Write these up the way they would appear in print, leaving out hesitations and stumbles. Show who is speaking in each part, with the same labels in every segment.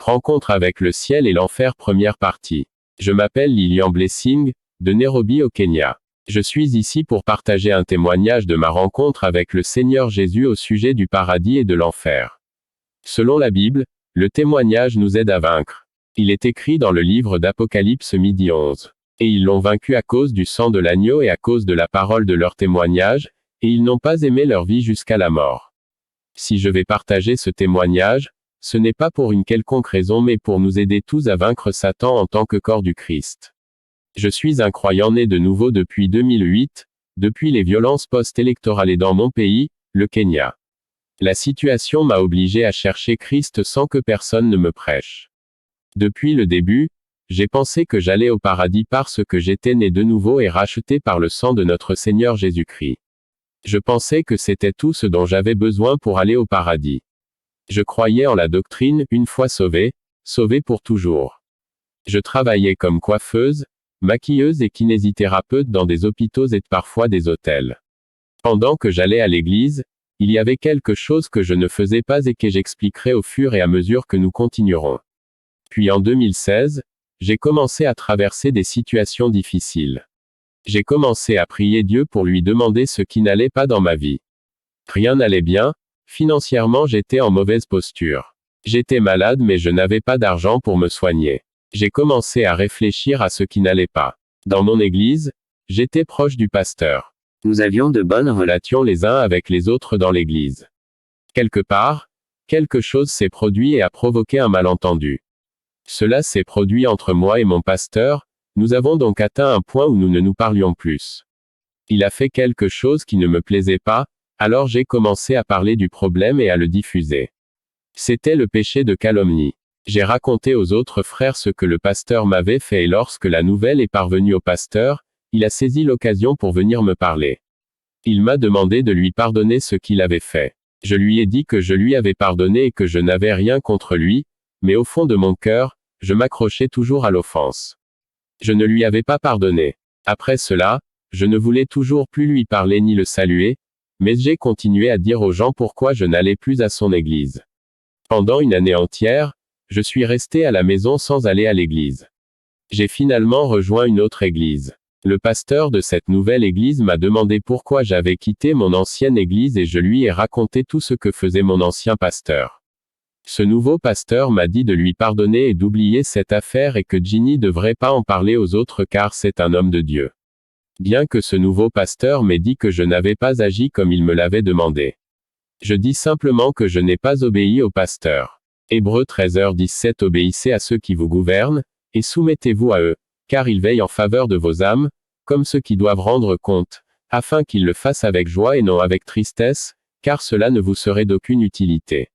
Speaker 1: Rencontre avec le ciel et l'enfer première partie. Je m'appelle Lilian Blessing, de Nairobi au Kenya. Je suis ici pour partager un témoignage de ma rencontre avec le Seigneur Jésus au sujet du paradis et de l'enfer. Selon la Bible, le témoignage nous aide à vaincre. Il est écrit dans le livre d'Apocalypse midi 11. Et ils l'ont vaincu à cause du sang de l'agneau et à cause de la parole de leur témoignage, et ils n'ont pas aimé leur vie jusqu'à la mort. Si je vais partager ce témoignage, ce n'est pas pour une quelconque raison mais pour nous aider tous à vaincre Satan en tant que corps du Christ. Je suis un croyant né de nouveau depuis 2008, depuis les violences post-électorales dans mon pays, le Kenya. La situation m'a obligé à chercher Christ sans que personne ne me prêche. Depuis le début, j'ai pensé que j'allais au paradis parce que j'étais né de nouveau et racheté par le sang de notre Seigneur Jésus-Christ. Je pensais que c'était tout ce dont j'avais besoin pour aller au paradis. Je croyais en la doctrine, une fois sauvé, sauvé pour toujours. Je travaillais comme coiffeuse, maquilleuse et kinésithérapeute dans des hôpitaux et parfois des hôtels. Pendant que j'allais à l'église, il y avait quelque chose que je ne faisais pas et que j'expliquerai au fur et à mesure que nous continuerons. Puis en 2016, j'ai commencé à traverser des situations difficiles. J'ai commencé à prier Dieu pour lui demander ce qui n'allait pas dans ma vie. Rien n'allait bien. Financièrement j'étais en mauvaise posture. J'étais malade mais je n'avais pas d'argent pour me soigner. J'ai commencé à réfléchir à ce qui n'allait pas. Dans mon église, j'étais proche du pasteur. Nous avions de bonnes relations les uns avec les autres dans l'église. Quelque part, quelque chose s'est produit et a provoqué un malentendu. Cela s'est produit entre moi et mon pasteur, nous avons donc atteint un point où nous ne nous parlions plus. Il a fait quelque chose qui ne me plaisait pas, alors j'ai commencé à parler du problème et à le diffuser. C'était le péché de calomnie. J'ai raconté aux autres frères ce que le pasteur m'avait fait et lorsque la nouvelle est parvenue au pasteur, il a saisi l'occasion pour venir me parler. Il m'a demandé de lui pardonner ce qu'il avait fait. Je lui ai dit que je lui avais pardonné et que je n'avais rien contre lui, mais au fond de mon cœur, je m'accrochais toujours à l'offense. Je ne lui avais pas pardonné. Après cela, je ne voulais toujours plus lui parler ni le saluer, mais j'ai continué à dire aux gens pourquoi je n'allais plus à son église. Pendant une année entière, je suis resté à la maison sans aller à l'église. J'ai finalement rejoint une autre église. Le pasteur de cette nouvelle église m'a demandé pourquoi j'avais quitté mon ancienne église et je lui ai raconté tout ce que faisait mon ancien pasteur. Ce nouveau pasteur m'a dit de lui pardonner et d'oublier cette affaire et que Ginny ne devrait pas en parler aux autres car c'est un homme de Dieu. Bien que ce nouveau pasteur m'ait dit que je n'avais pas agi comme il me l'avait demandé. Je dis simplement que je n'ai pas obéi au pasteur. Hébreux 13h17 Obéissez à ceux qui vous gouvernent, et soumettez-vous à eux, car ils veillent en faveur de vos âmes, comme ceux qui doivent rendre compte, afin qu'ils le fassent avec joie et non avec tristesse, car cela ne vous serait d'aucune utilité.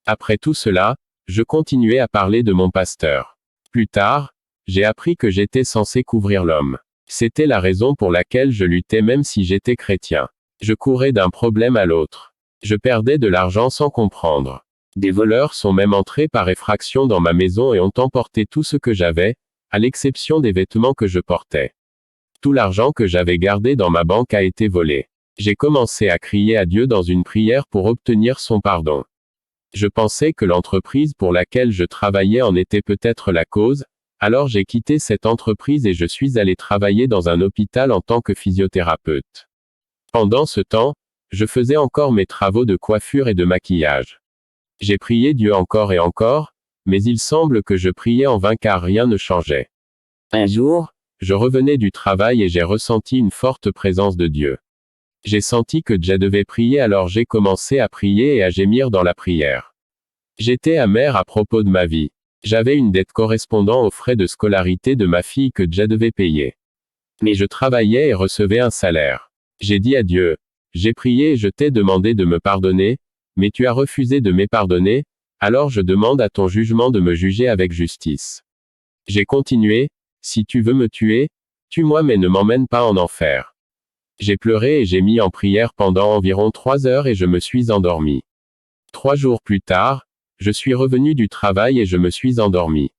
Speaker 1: Après tout cela, je continuais à parler de mon pasteur. Plus tard, j'ai appris que j'étais censé couvrir l'homme. C'était la raison pour laquelle je luttais même si j'étais chrétien. Je courais d'un problème à l'autre. Je perdais de l'argent sans comprendre. Des voleurs sont même entrés par effraction dans ma maison et ont emporté tout ce que j'avais, à l'exception des vêtements que je portais. Tout l'argent que j'avais gardé dans ma banque a été volé. J'ai commencé à crier à Dieu dans une prière pour obtenir son pardon. Je pensais que l'entreprise pour laquelle je travaillais en était peut-être la cause, alors j'ai quitté cette entreprise et je suis allé travailler dans un hôpital en tant que physiothérapeute. Pendant ce temps, je faisais encore mes travaux de coiffure et de maquillage. J'ai prié Dieu encore et encore, mais il semble que je priais en vain car rien ne changeait. Un jour, je revenais du travail et j'ai ressenti une forte présence de Dieu. J'ai senti que je devais prier alors j'ai commencé à prier et à gémir dans la prière. J'étais amer à propos de ma vie. J'avais une dette correspondant aux frais de scolarité de ma fille que je devais payer. Mais je travaillais et recevais un salaire. J'ai dit à Dieu, j'ai prié et je t'ai demandé de me pardonner, mais tu as refusé de me pardonner, alors je demande à ton jugement de me juger avec justice. J'ai continué, si tu veux me tuer, tue-moi mais ne m'emmène pas en enfer. J'ai pleuré et j'ai mis en prière pendant environ 3 heures et je me suis endormi. 3 jours plus tard, je suis revenu du travail et je me suis endormi.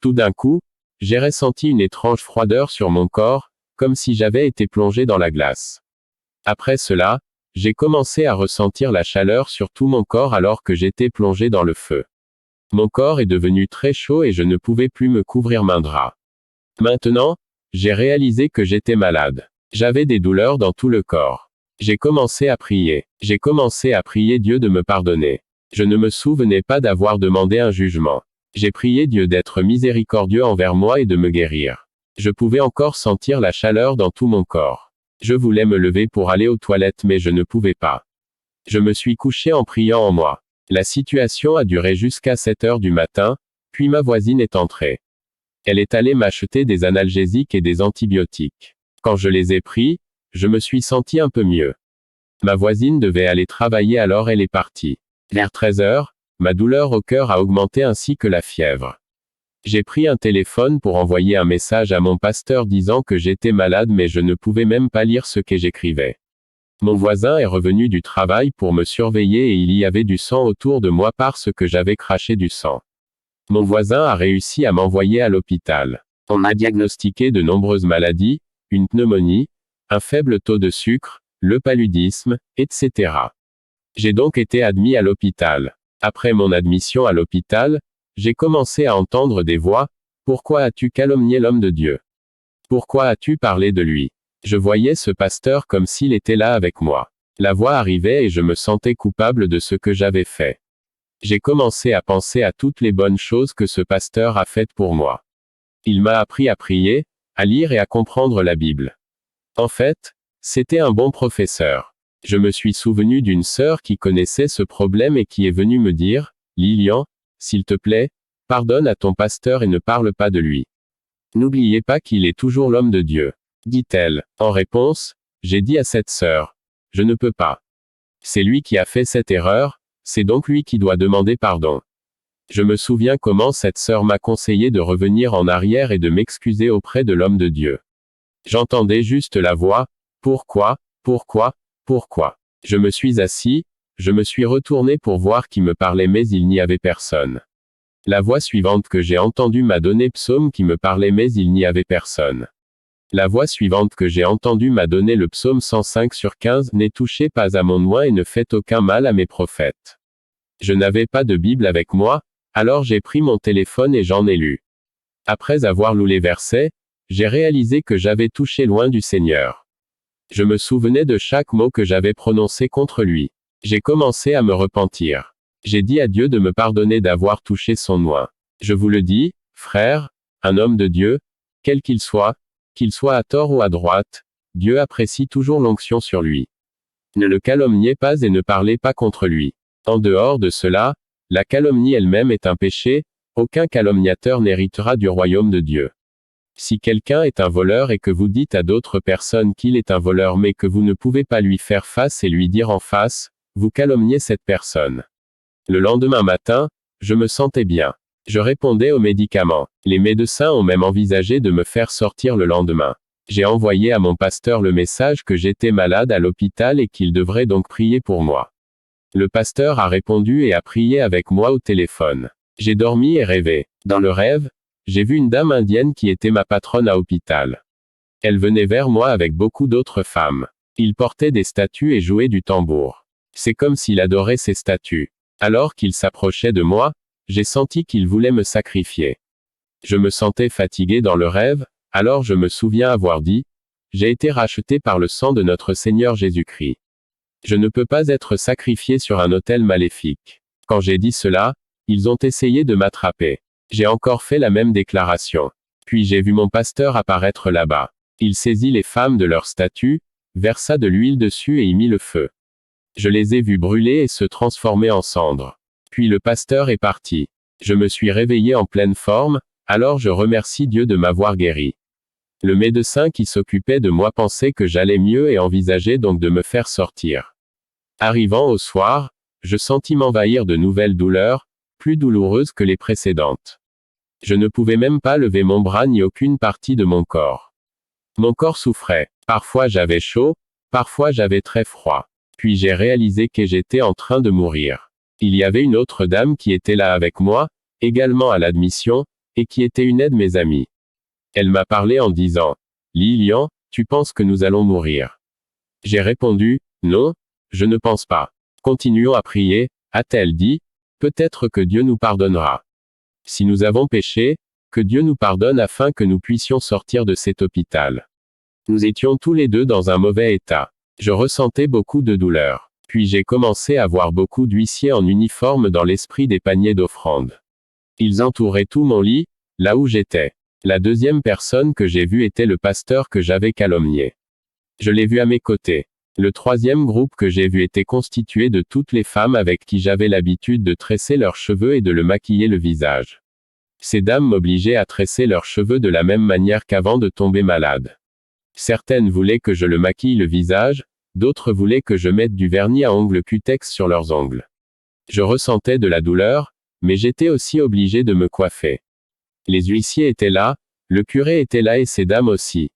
Speaker 1: Tout d'un coup, j'ai ressenti une étrange froideur sur mon corps, comme si j'avais été plongé dans la glace. Après cela, j'ai commencé à ressentir la chaleur sur tout mon corps alors que j'étais plongé dans le feu. Mon corps est devenu très chaud et je ne pouvais plus me couvrir d'un drap. Maintenant, j'ai réalisé que j'étais malade. J'avais des douleurs dans tout le corps. J'ai commencé à prier. J'ai commencé à prier Dieu de me pardonner. Je ne me souvenais pas d'avoir demandé un jugement. J'ai prié Dieu d'être miséricordieux envers moi et de me guérir. Je pouvais encore sentir la chaleur dans tout mon corps. Je voulais me lever pour aller aux toilettes mais je ne pouvais pas. Je me suis couché en priant en moi. La situation a duré jusqu'à 7 heures du matin, puis ma voisine est entrée. Elle est allée m'acheter des analgésiques et des antibiotiques. Quand je les ai pris, je me suis senti un peu mieux. Ma voisine devait aller travailler alors elle est partie. Vers 13 heures, ma douleur au cœur a augmenté ainsi que la fièvre. J'ai pris un téléphone pour envoyer un message à mon pasteur disant que j'étais malade mais je ne pouvais même pas lire ce que j'écrivais. Mon voisin est revenu du travail pour me surveiller et il y avait du sang autour de moi parce que j'avais craché du sang. Mon voisin a réussi à m'envoyer à l'hôpital. On m'a diagnostiqué de nombreuses maladies, une pneumonie, un faible taux de sucre, le paludisme, etc. J'ai donc été admis à l'hôpital. Après mon admission à l'hôpital, j'ai commencé à entendre des voix. Pourquoi as-tu calomnié l'homme de Dieu? Pourquoi as-tu parlé de lui? Je voyais ce pasteur comme s'il était là avec moi. La voix arrivait et je me sentais coupable de ce que j'avais fait. J'ai commencé à penser à toutes les bonnes choses que ce pasteur a faites pour moi. Il m'a appris à prier, à lire et à comprendre la Bible. En fait, c'était un bon professeur. Je me suis souvenu d'une sœur qui connaissait ce problème et qui est venue me dire, « Lilian, s'il te plaît, pardonne à ton pasteur et ne parle pas de lui. N'oubliez pas qu'il est toujours l'homme de Dieu. » dit-elle. En réponse, j'ai dit à cette sœur, « Je ne peux pas. C'est lui qui a fait cette erreur, c'est donc lui qui doit demander pardon. » Je me souviens comment cette sœur m'a conseillé de revenir en arrière et de m'excuser auprès de l'homme de Dieu. J'entendais juste la voix, « Pourquoi, pourquoi, pourquoi ?» Je me suis assis, je me suis retourné pour voir qui me parlait mais il n'y avait personne. La voix suivante que j'ai entendue m'a donné psaume qui me parlait mais il n'y avait personne. La voix suivante que j'ai entendue m'a donné le psaume 105/15, « Ne touchez pas à mon oint et ne faites aucun mal à mes prophètes. » Je n'avais pas de Bible avec moi, alors j'ai pris mon téléphone et j'en ai lu. Après avoir lu les versets, j'ai réalisé que j'avais touché loin du Seigneur. Je me souvenais de chaque mot que j'avais prononcé contre lui. J'ai commencé à me repentir. J'ai dit à Dieu de me pardonner d'avoir touché son oint. Je vous le dis, frère, un homme de Dieu, quel qu'il soit à tort ou à droite, Dieu apprécie toujours l'onction sur lui. Ne le calomniez pas et ne parlez pas contre lui. En dehors de cela, la calomnie elle-même est un péché, aucun calomniateur n'héritera du royaume de Dieu. Si quelqu'un est un voleur et que vous dites à d'autres personnes qu'il est un voleur mais que vous ne pouvez pas lui faire face et lui dire en face, vous calomniez cette personne. Le lendemain matin, je me sentais bien. Je répondais aux médicaments. Les médecins ont même envisagé de me faire sortir le lendemain. J'ai envoyé à mon pasteur le message que j'étais malade à l'hôpital et qu'il devrait donc prier pour moi. Le pasteur a répondu et a prié avec moi au téléphone. J'ai dormi et rêvé. Dans le rêve, j'ai vu une dame indienne qui était ma patronne à l'hôpital. Elle venait vers moi avec beaucoup d'autres femmes. Il portait des statues et jouait du tambour. C'est comme s'il adorait ces statues. Alors qu'il s'approchait de moi, j'ai senti qu'il voulait me sacrifier. Je me sentais fatigué dans le rêve, alors je me souviens avoir dit, « J'ai été racheté par le sang de notre Seigneur Jésus-Christ. Je ne peux pas être sacrifié sur un autel maléfique. » Quand j'ai dit cela, ils ont essayé de m'attraper. J'ai encore fait la même déclaration. Puis j'ai vu mon pasteur apparaître là-bas. Il saisit les femmes de leurs statues, versa de l'huile dessus et y mit le feu. Je les ai vues brûler et se transformer en cendres. Puis le pasteur est parti. Je me suis réveillé en pleine forme, alors je remercie Dieu de m'avoir guéri. Le médecin qui s'occupait de moi pensait que j'allais mieux et envisageait donc de me faire sortir. Arrivant au soir, je sentis m'envahir de nouvelles douleurs, plus douloureuses que les précédentes. Je ne pouvais même pas lever mon bras ni aucune partie de mon corps. Mon corps souffrait. Parfois j'avais chaud, parfois j'avais très froid. Puis j'ai réalisé que j'étais en train de mourir. Il y avait une autre dame qui était là avec moi, également à l'admission, et qui était une de mes amies. Elle m'a parlé en disant, « Lilian, tu penses que nous allons mourir? » J'ai répondu, « Non, je ne pense pas. Continuons à prier, » a-t-elle dit, Peut-être que Dieu nous pardonnera. Si nous avons péché, que Dieu nous pardonne afin que nous puissions sortir de cet hôpital. Nous étions tous les deux dans un mauvais état. Je ressentais beaucoup de douleur. Puis j'ai commencé à voir beaucoup d'huissiers en uniforme dans l'esprit des paniers d'offrandes. Ils entouraient tout mon lit, là où j'étais. La deuxième personne que j'ai vue était le pasteur que j'avais calomnié. Je l'ai vu à mes côtés. Le troisième groupe que j'ai vu était constitué de toutes les femmes avec qui j'avais l'habitude de tresser leurs cheveux et de le maquiller le visage. Ces dames m'obligeaient à tresser leurs cheveux de la même manière qu'avant de tomber malade. Certaines voulaient que je le maquille le visage, d'autres voulaient que je mette du vernis à ongles cutex sur leurs ongles. Je ressentais de la douleur, mais j'étais aussi obligé de me coiffer. Les huissiers étaient là, le curé était là et ces dames aussi.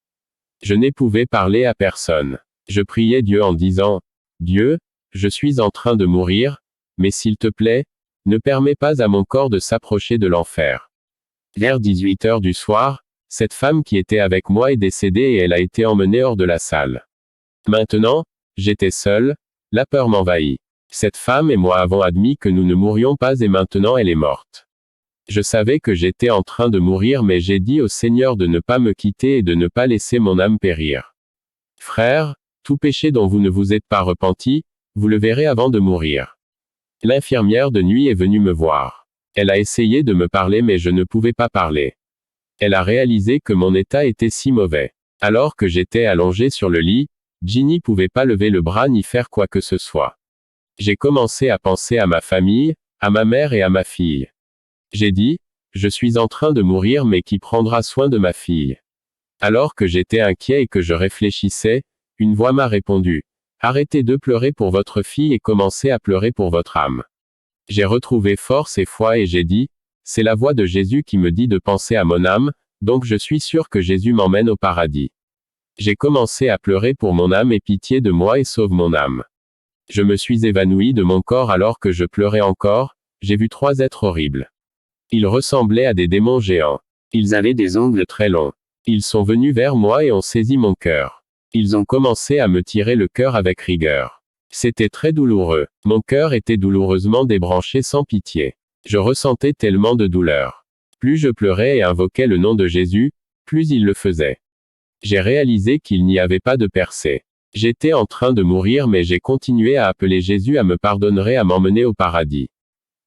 Speaker 1: Je ne pouvais parler à personne. Je priais Dieu en disant, « Dieu, je suis en train de mourir, mais s'il te plaît, ne permets pas à mon corps de s'approcher de l'enfer. » Vers 18 heures du soir, cette femme qui était avec moi est décédée et elle a été emmenée hors de la salle. Maintenant, j'étais seul, la peur m'envahit. Cette femme et moi avons admis que nous ne mourions pas et maintenant elle est morte. Je savais que j'étais en train de mourir mais j'ai dit au Seigneur de ne pas me quitter et de ne pas laisser mon âme périr. Frères, tout péché dont vous ne vous êtes pas repenti, vous le verrez avant de mourir. L'infirmière de nuit est venue me voir. Elle a essayé de me parler mais je ne pouvais pas parler. Elle a réalisé que mon état était si mauvais. Alors que j'étais allongé sur le lit, Ginny pouvait pas lever le bras ni faire quoi que ce soit. J'ai commencé à penser à ma famille, à ma mère et à ma fille. J'ai dit, je suis en train de mourir mais qui prendra soin de ma fille? Alors que j'étais inquiet et que je réfléchissais, une voix m'a répondu, arrêtez de pleurer pour votre fille et commencez à pleurer pour votre âme. J'ai retrouvé force et foi et j'ai dit, c'est la voix de Jésus qui me dit de penser à mon âme, donc je suis sûr que Jésus m'emmène au paradis. J'ai commencé à pleurer pour mon âme et pitié de moi et sauve mon âme. Je me suis évanoui de mon corps alors que je pleurais encore, j'ai vu 3 êtres horribles. Ils ressemblaient à des démons géants. Ils avaient des ongles très longs. Ils sont venus vers moi et ont saisi mon cœur. Ils ont commencé à me tirer le cœur avec rigueur. C'était très douloureux. Mon cœur était douloureusement débranché sans pitié. Je ressentais tellement de douleur. Plus je pleurais et invoquais le nom de Jésus, plus il le faisait. J'ai réalisé qu'il n'y avait pas de percée. J'étais en train de mourir mais j'ai continué à appeler Jésus à me pardonner et à m'emmener au paradis.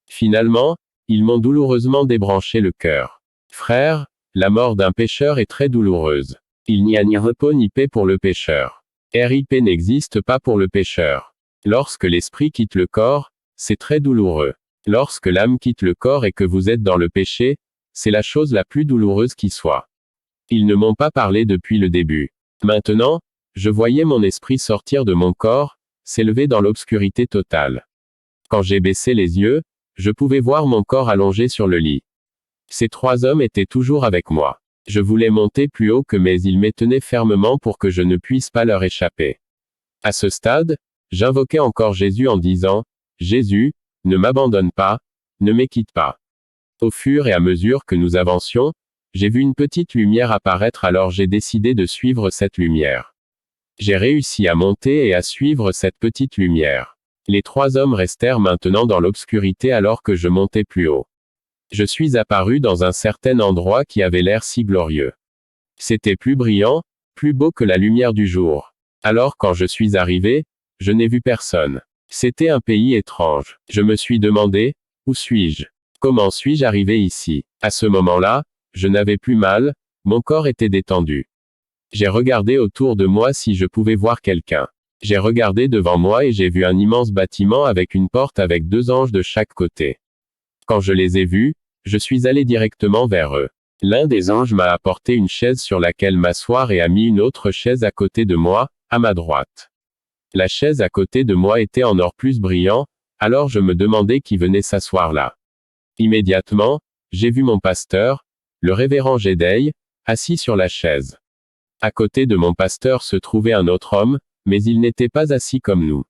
Speaker 1: Finalement, ils m'ont douloureusement débranché le cœur. Frère, la mort d'un pécheur est très douloureuse. Il n'y a ni repos ni paix pour le pécheur. RIP n'existe pas pour le pécheur. Lorsque l'esprit quitte le corps, c'est très douloureux. Lorsque l'âme quitte le corps et que vous êtes dans le péché, c'est la chose la plus douloureuse qui soit. Ils ne m'ont pas parlé depuis le début. Maintenant, je voyais mon esprit sortir de mon corps, s'élever dans l'obscurité totale. Quand j'ai baissé les yeux, je pouvais voir mon corps allongé sur le lit. Ces 3 hommes étaient toujours avec moi. Je voulais monter plus haut que mais ils me tenaient fermement pour que je ne puisse pas leur échapper. À ce stade, j'invoquais encore Jésus en disant, « Jésus, ne m'abandonne pas, ne me quitte pas. » Au fur et à mesure que nous avancions, j'ai vu une petite lumière apparaître alors j'ai décidé de suivre cette lumière. J'ai réussi à monter et à suivre cette petite lumière. Les 3 hommes restèrent maintenant dans l'obscurité alors que je montais plus haut. Je suis apparu dans un certain endroit qui avait l'air si glorieux. C'était plus brillant, plus beau que la lumière du jour. Alors quand je suis arrivé, je n'ai vu personne. C'était un pays étrange. Je me suis demandé, où suis-je? Comment suis-je arrivé ici? À ce moment-là, je n'avais plus mal, mon corps était détendu. J'ai regardé autour de moi si je pouvais voir quelqu'un. J'ai regardé devant moi et j'ai vu un immense bâtiment avec une porte avec 2 anges de chaque côté. Quand je les ai vus, je suis allé directement vers eux. L'un des anges m'a apporté une chaise sur laquelle m'asseoir et a mis une autre chaise à côté de moi, à ma droite. La chaise à côté de moi était en or plus brillant, alors je me demandais qui venait s'asseoir là. Immédiatement, j'ai vu mon pasteur, le révérend Gédéï, assis sur la chaise. À côté de mon pasteur se trouvait un autre homme, mais il n'était pas assis comme nous.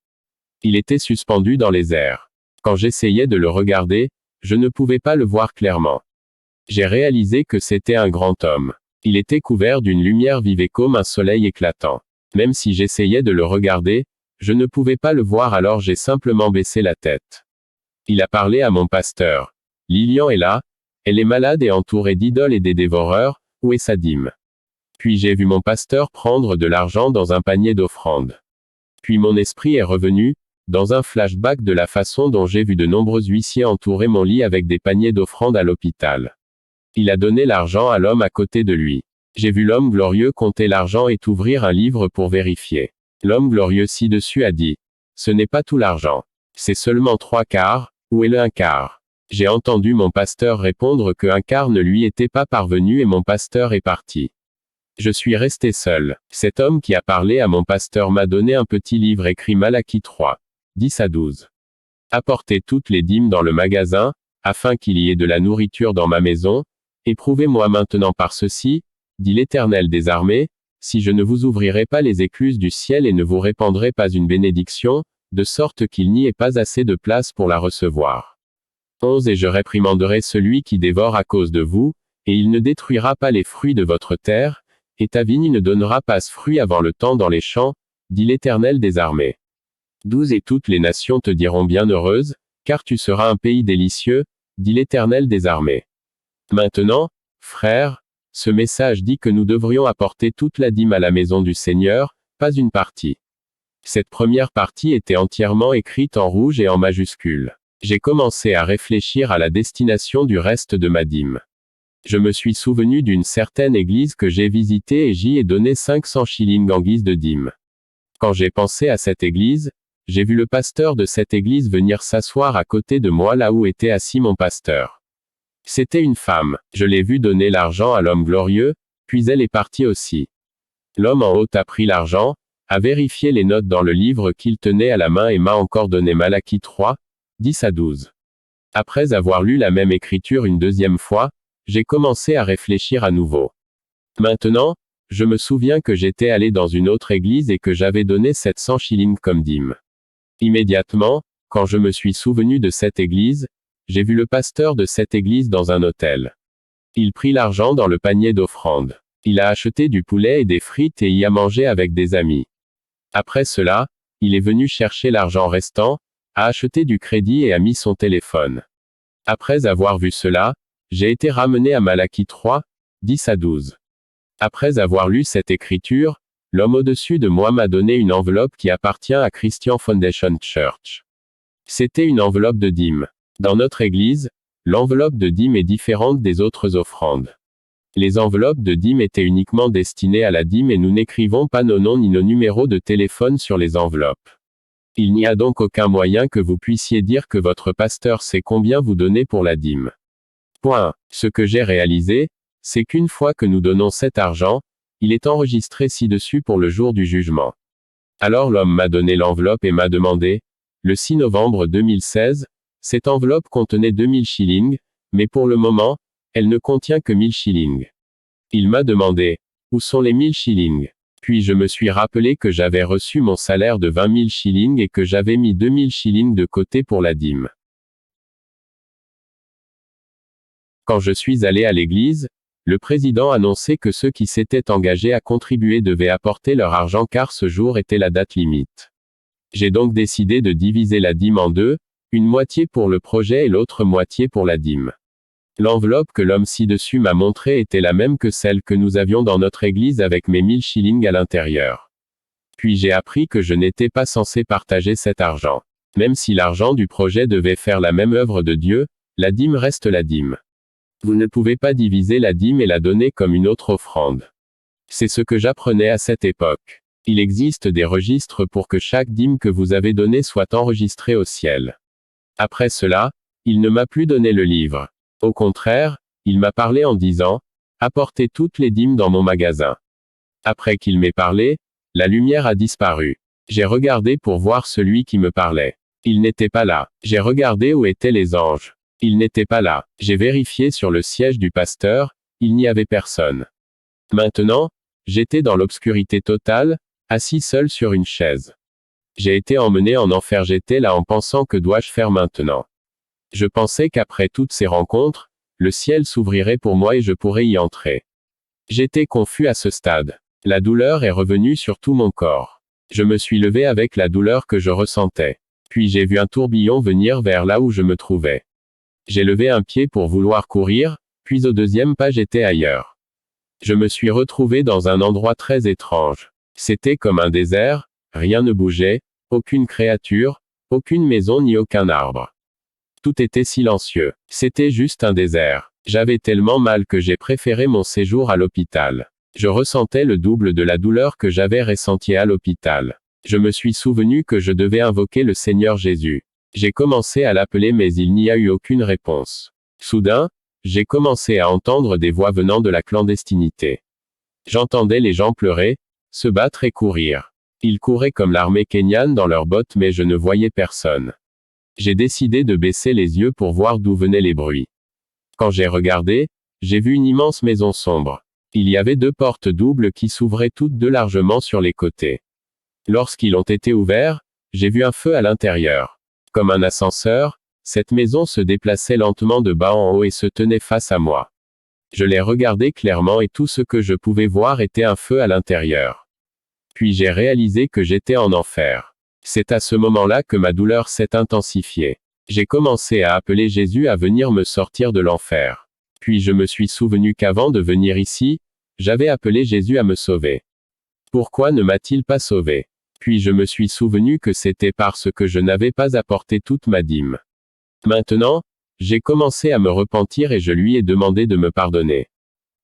Speaker 1: Il était suspendu dans les airs. Quand j'essayais de le regarder, je ne pouvais pas le voir clairement. J'ai réalisé que c'était un grand homme. Il était couvert d'une lumière vive comme un soleil éclatant. Même si j'essayais de le regarder, je ne pouvais pas le voir alors j'ai simplement baissé la tête. Il a parlé à mon pasteur. Lilian est là, elle est malade et entourée d'idoles et des dévoreurs, où est sa dîme? Puis j'ai vu mon pasteur prendre de l'argent dans un panier d'offrandes. Puis mon esprit est revenu, dans un flashback de la façon dont j'ai vu de nombreux huissiers entourer mon lit avec des paniers d'offrandes à l'hôpital. Il a donné l'argent à l'homme à côté de lui. J'ai vu l'homme glorieux compter l'argent et ouvrir un livre pour vérifier. L'homme glorieux ci-dessus a dit: ce n'est pas tout l'argent. C'est seulement 3/4, où est le 1/4? J'ai entendu mon pasteur répondre que 1/4 ne lui était pas parvenu et mon pasteur est parti. Je suis resté seul. Cet homme qui a parlé à mon pasteur m'a donné un petit livre écrit Malachie 3, 10 à 12. Apportez toutes les dîmes dans le magasin, afin qu'il y ait de la nourriture dans ma maison. Éprouvez-moi maintenant par ceci, dit l'Éternel des armées, si je ne vous ouvrirai pas les écluses du ciel et ne vous répandrai pas une bénédiction, de sorte qu'il n'y ait pas assez de place pour la recevoir. 11 Et je réprimanderai celui qui dévore à cause de vous, et il ne détruira pas les fruits de votre terre, et ta vigne ne donnera pas ce fruit avant le temps dans les champs, dit l'Éternel des armées. 12 Et toutes les nations te diront bienheureuse, car tu seras un pays délicieux, dit l'Éternel des armées. Maintenant, frères, ce message dit que nous devrions apporter toute la dîme à la maison du Seigneur, pas une partie. Cette première partie était entièrement écrite en rouge et en majuscules. J'ai commencé à réfléchir à la destination du reste de ma dîme. Je me suis souvenu d'une certaine église que j'ai visitée et j'y ai donné 500 shillings en guise de dîme. Quand j'ai pensé à cette église, j'ai vu le pasteur de cette église venir s'asseoir à côté de moi là où était assis mon pasteur. C'était une femme. Je l'ai vue donner l'argent à l'homme glorieux, puis elle est partie aussi. L'homme en haut a pris l'argent, a vérifié les notes dans le livre qu'il tenait à la main et m'a encore donné Malachie 3, 10 à 12. Après avoir lu la même écriture une deuxième fois, j'ai commencé à réfléchir à nouveau. Maintenant, je me souviens que j'étais allé dans une autre église et que j'avais donné 700 shillings comme dîme. Immédiatement, quand je me suis souvenu de cette église, j'ai vu le pasteur de cette église dans un hôtel. Il prit l'argent dans le panier d'offrandes. Il a acheté du poulet et des frites et y a mangé avec des amis. Après cela, il est venu chercher l'argent restant, a acheté du crédit et a mis son téléphone. Après avoir vu cela, j'ai été ramené à Malachie 3, 10 à 12. Après avoir lu cette écriture, l'homme au-dessus de moi m'a donné une enveloppe qui appartient à Christian Foundation Church. C'était une enveloppe de dîmes. Dans notre église, l'enveloppe de dîmes est différente des autres offrandes. Les enveloppes de dîmes étaient uniquement destinées à la dîme et nous n'écrivons pas nos noms ni nos numéros de téléphone sur les enveloppes. Il n'y a donc aucun moyen que vous puissiez dire que votre pasteur sait combien vous donnez pour la dîme. Point. Ce que j'ai réalisé, c'est qu'une fois que nous donnons cet argent, il est enregistré ci-dessus pour le jour du jugement. Alors l'homme m'a donné l'enveloppe et m'a demandé, le 6 novembre 2016, cette enveloppe contenait 2000 shillings, mais pour le moment, elle ne contient que 1000 shillings. Il m'a demandé, où sont les 1000 shillings? Puis je me suis rappelé que j'avais reçu mon salaire de 20 000 shillings et que j'avais mis 2000 shillings de côté pour la dîme. Quand je suis allé à l'église, le président annonçait que ceux qui s'étaient engagés à contribuer devaient apporter leur argent car ce jour était la date limite. J'ai donc décidé de diviser la dîme en deux, une moitié pour le projet et l'autre moitié pour la dîme. L'enveloppe que l'homme ci-dessus m'a montrée était la même que celle que nous avions dans notre église avec mes 1000 shillings à l'intérieur. Puis j'ai appris que je n'étais pas censé partager cet argent. Même si l'argent du projet devait faire la même œuvre de Dieu, la dîme reste la dîme. Vous ne pouvez pas diviser la dîme et la donner comme une autre offrande. C'est ce que j'apprenais à cette époque. Il existe des registres pour que chaque dîme que vous avez donnée soit enregistrée au ciel. Après cela, il ne m'a plus donné le livre. Au contraire, il m'a parlé en disant, « Apportez toutes les dîmes dans mon magasin. » Après qu'il m'ait parlé, la lumière a disparu. J'ai regardé pour voir celui qui me parlait. Il n'était pas là. J'ai regardé où étaient les anges. Il n'était pas là. J'ai vérifié sur le siège du pasteur, il n'y avait personne. Maintenant, j'étais dans l'obscurité totale, assis seul sur une chaise. J'ai été emmené en enfer, j'étais là en pensant que dois-je faire maintenant. Je pensais qu'après toutes ces rencontres, le ciel s'ouvrirait pour moi et je pourrais y entrer. J'étais confus à ce stade. La douleur est revenue sur tout mon corps. Je me suis levé avec la douleur que je ressentais. Puis j'ai vu un tourbillon venir vers là où je me trouvais. J'ai levé un pied pour vouloir courir, puis au deuxième pas j'étais ailleurs. Je me suis retrouvé dans un endroit très étrange. C'était comme un désert, rien ne bougeait, aucune créature, aucune maison ni aucun arbre. Tout était silencieux. C'était juste un désert. J'avais tellement mal que j'ai préféré mon séjour à l'hôpital. Je ressentais le double de la douleur que j'avais ressentie à l'hôpital. Je me suis souvenu que je devais invoquer le Seigneur Jésus. J'ai commencé à l'appeler mais il n'y a eu aucune réponse. Soudain, j'ai commencé à entendre des voix venant de la clandestinité. J'entendais les gens pleurer, se battre et courir. Ils couraient comme l'armée kenyane dans leurs bottes mais je ne voyais personne. J'ai décidé de baisser les yeux pour voir d'où venaient les bruits. Quand j'ai regardé, j'ai vu une immense maison sombre. Il y avait 2 portes doubles qui s'ouvraient toutes deux largement sur les côtés. Lorsqu'ils ont été ouverts, j'ai vu un feu à l'intérieur. Comme un ascenseur, cette maison se déplaçait lentement de bas en haut et se tenait face à moi. Je l'ai regardé clairement et tout ce que je pouvais voir était un feu à l'intérieur. Puis j'ai réalisé que j'étais en enfer. C'est à ce moment-là que ma douleur s'est intensifiée. J'ai commencé à appeler Jésus à venir me sortir de l'enfer. Puis je me suis souvenu qu'avant de venir ici, j'avais appelé Jésus à me sauver. Pourquoi ne m'a-t-il pas sauvé? Puis je me suis souvenu que c'était parce que je n'avais pas apporté toute ma dîme. Maintenant, j'ai commencé à me repentir et je lui ai demandé de me pardonner.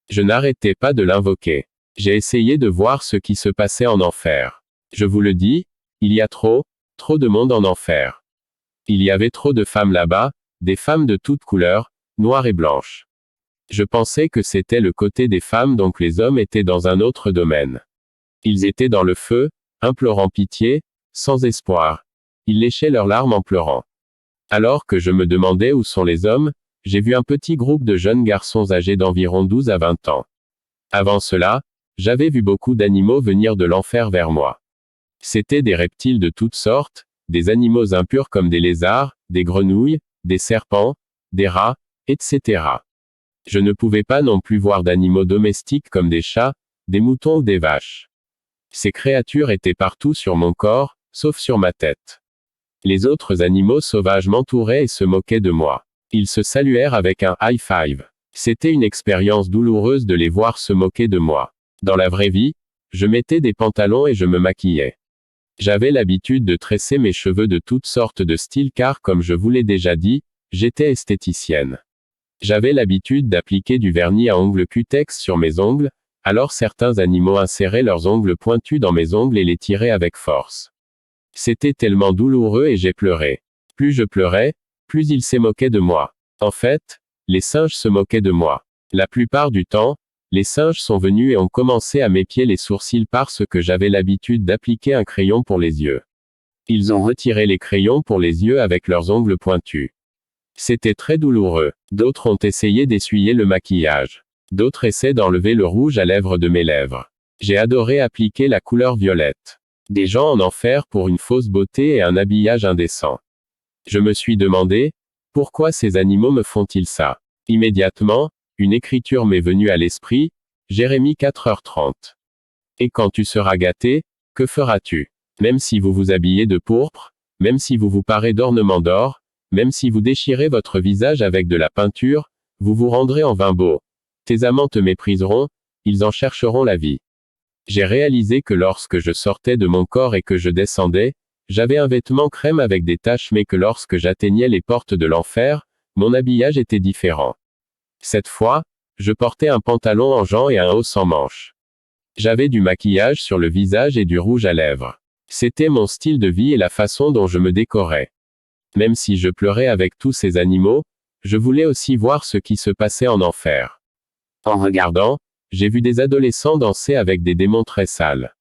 Speaker 1: Je n'arrêtais pas de l'invoquer. J'ai essayé de voir ce qui se passait en enfer. Je vous le dis, il y a trop de monde en enfer. Il y avait trop de femmes là-bas, des femmes de toutes couleurs, noires et blanches. Je pensais que c'était le côté des femmes donc les hommes étaient dans un autre domaine. Ils étaient dans le feu, implorant pitié, sans espoir. Ils léchaient leurs larmes en pleurant. Alors que je me demandais où sont les hommes, j'ai vu un petit groupe de jeunes garçons âgés d'environ 12 à 20 ans. Avant cela, j'avais vu beaucoup d'animaux venir de l'enfer vers moi. C'étaient des reptiles de toutes sortes, des animaux impurs comme des lézards, des grenouilles, des serpents, des rats, etc. Je ne pouvais pas non plus voir d'animaux domestiques comme des chats, des moutons ou des vaches. Ces créatures étaient partout sur mon corps, sauf sur ma tête. Les autres animaux sauvages m'entouraient et se moquaient de moi. Ils se saluèrent avec un high five. C'était une expérience douloureuse de les voir se moquer de moi. Dans la vraie vie, je mettais des pantalons et je me maquillais. J'avais l'habitude de tresser mes cheveux de toutes sortes de styles car comme je vous l'ai déjà dit, j'étais esthéticienne. J'avais l'habitude d'appliquer du vernis à ongles cutex sur mes ongles, alors certains animaux inséraient leurs ongles pointus dans mes ongles et les tiraient avec force. C'était tellement douloureux et j'ai pleuré. Plus je pleurais, plus ils se moquaient de moi. En fait, les singes se moquaient de moi. La plupart du temps, les singes sont venus et ont commencé à m'épier les sourcils parce que j'avais l'habitude d'appliquer un crayon pour les yeux. Ils ont retiré les crayons pour les yeux avec leurs ongles pointus. C'était très douloureux. D'autres ont essayé d'essuyer le maquillage. D'autres essaient d'enlever le rouge à lèvres de mes lèvres. J'ai adoré appliquer la couleur violette. Des gens en enfer pour une fausse beauté et un habillage indécent. Je me suis demandé, pourquoi ces animaux me font-ils ça? Immédiatement, une écriture m'est venue à l'esprit, Jérémie 4h30. Et quand tu seras gâté, que feras-tu? Même si vous vous habillez de pourpre, même si vous vous parez d'ornements d'or, même si vous déchirez votre visage avec de la peinture, vous vous rendrez en vain beau. Tes amants te mépriseront, ils en chercheront la vie. J'ai réalisé que lorsque je sortais de mon corps et que je descendais, j'avais un vêtement crème avec des taches mais que lorsque j'atteignais les portes de l'enfer, mon habillage était différent. Cette fois, je portais un pantalon en jean et un haut sans manches. J'avais du maquillage sur le visage et du rouge à lèvres. C'était mon style de vie et la façon dont je me décorais. Même si je pleurais avec tous ces animaux, je voulais aussi voir ce qui se passait en enfer. En regardant, j'ai vu des adolescents danser avec des démons très sales.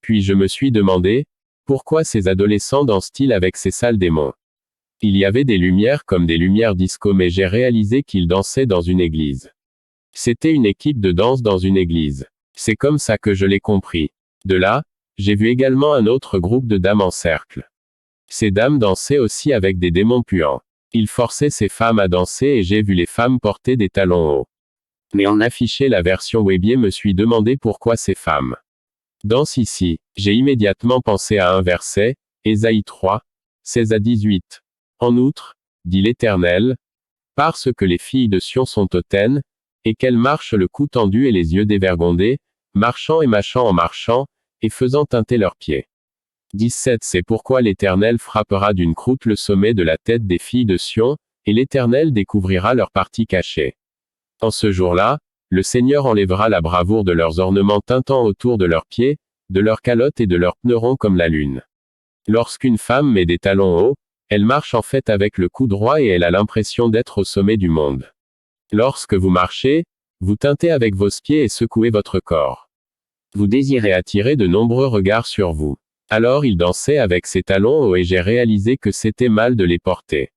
Speaker 1: Puis je me suis demandé, pourquoi ces adolescents dansent-ils avec ces sales démons? Il y avait des lumières comme des lumières disco mais j'ai réalisé qu'ils dansaient dans une église. C'était une équipe de danse dans une église. C'est comme ça que je l'ai compris. De là, j'ai vu également un autre groupe de dames en cercle. Ces dames dansaient aussi avec des démons puants. Ils forçaient ces femmes à danser et j'ai vu les femmes porter des talons hauts. Mais en affichant la version Webier me suis demandé pourquoi ces femmes dansent ici. J'ai immédiatement pensé à un verset, Ésaïe 3, 16 à 18. En outre, dit l'Éternel, parce que les filles de Sion sont hautaines, et qu'elles marchent le cou tendu et les yeux dévergondés, marchant et mâchant en marchant, et faisant teinter leurs pieds. 17 C'est pourquoi l'Éternel frappera d'une croûte le sommet de la tête des filles de Sion, et l'Éternel découvrira leurs parties cachées. En ce jour-là, le Seigneur enlèvera la bravoure de leurs ornements teintant autour de leurs pieds, de leurs calottes et de leurs pneurons comme la lune. Lorsqu'une femme met des talons hauts, elle marche en fait avec le cou droit et elle a l'impression d'être au sommet du monde. Lorsque vous marchez, vous teintez avec vos pieds et secouez votre corps. Vous désirez attirer de nombreux regards sur vous. Alors il dansait avec ses talons hauts et j'ai réalisé que c'était mal de les porter.